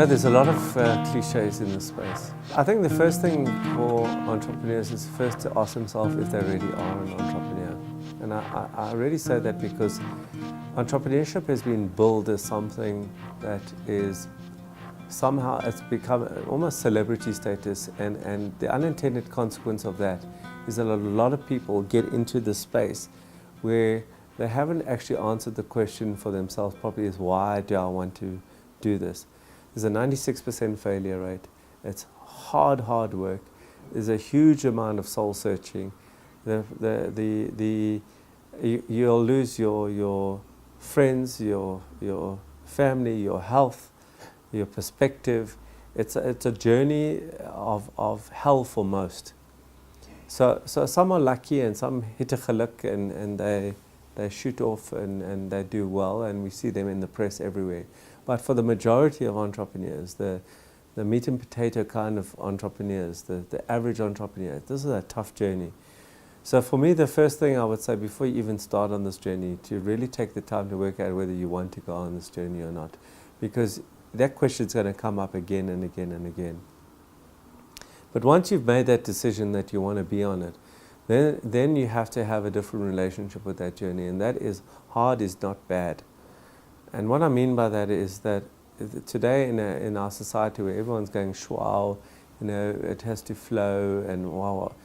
There's a lot of cliches in this space. I think the first thing for entrepreneurs is first to ask themselves if they really are an entrepreneur. And I really say that because entrepreneurship has been billed as something that is somehow, it's become almost celebrity status, and the unintended consequence of that is that a lot of people get into the space where they haven't actually answered the question for themselves properly, is why do I want to do this? There's a 96% failure rate. It's hard work. There's a huge amount of soul searching. You'll lose your friends, your family, your health, your perspective. It's a journey of hell for most. So some are lucky and some hit a geluk and they shoot off and they do well, and we see them in the press everywhere. But for the majority of entrepreneurs, the meat and potato kind of entrepreneurs, the average entrepreneur, this is a tough journey. So for me, the first thing I would say before you even start on this journey, to really take the time to work out whether you want to go on this journey or not. Because that question is going to come up again and again and again. But once you've made that decision that you want to be on it, then you have to have a different relationship with that journey. And that is, hard is not bad. And what I mean by that is that today in our society where everyone's going shwow, it has to flow and wow.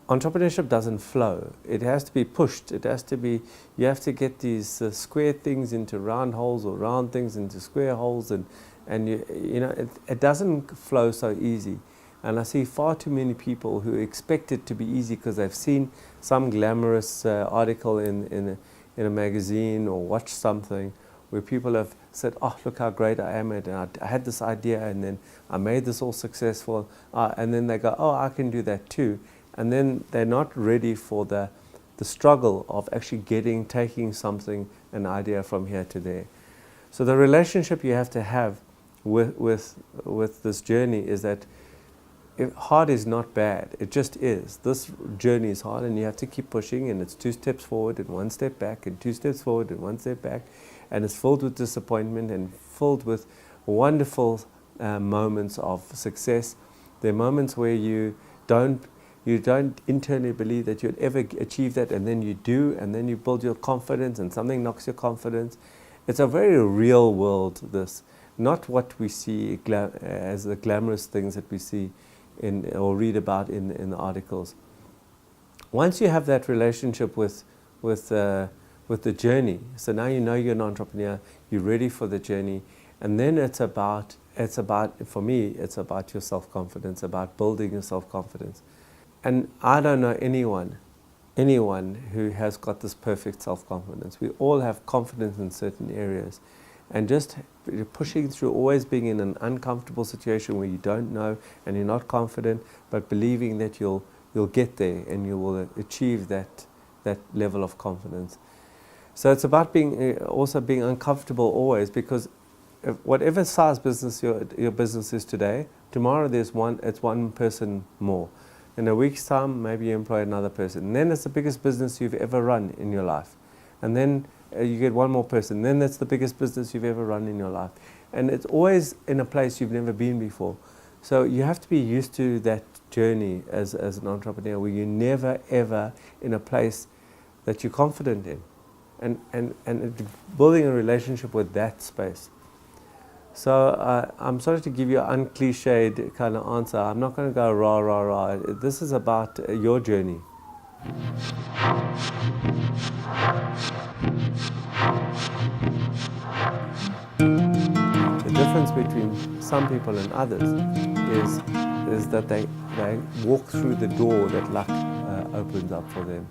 Entrepreneurship doesn't flow. It has to be pushed. It has to be, you have to get these square things into round holes or round things into square holes, and it doesn't flow so easy. And I see far too many people who expect it to be easy because they've seen some glamorous article in a magazine or watched something where people have said, oh, look how great I am, and I had this idea and then I made this all successful, and then they go, oh, I can do that too. And then they're not ready for the struggle of actually taking something, an idea from here to there. So the relationship you have to have with this journey is that hard is not bad. It just is. This journey is hard and you have to keep pushing, and it's 2 steps forward and 1 step back and 2 steps forward and 1 step back, and it's filled with disappointment and filled with wonderful moments of success. There are moments where you don't internally believe that you'd ever achieve that, and then you do, and then you build your confidence and something knocks your confidence. It's a very real world, this, not what we see as the glamorous things that we see or read about in the articles. Once you have that relationship with the journey, so now you know you're an entrepreneur, you're ready for the journey, and then it's about, for me, it's about your self-confidence, about building your self-confidence. And I don't know anyone who has got this perfect self-confidence. We all have confidence in certain areas. And just pushing through, always being in an uncomfortable situation where you don't know and you're not confident, but believing that you'll get there and you will achieve that level of confidence. So it's about also being uncomfortable always, because whatever size business your business is today, tomorrow it's one person more. In a week's time, maybe you employ another person. And then it's the biggest business you've ever run in your life. And then you get one more person. Then that's the biggest business you've ever run in your life. And it's always in a place you've never been before. So you have to be used to that journey as an entrepreneur, where you're never ever in a place that you're confident in. And building a relationship with that space. So I'm sorry to give you an uncliched kind of answer. I'm not going to go rah, rah, rah. This is about your journey. The difference between some people and others is that they walk through the door that luck opens up for them.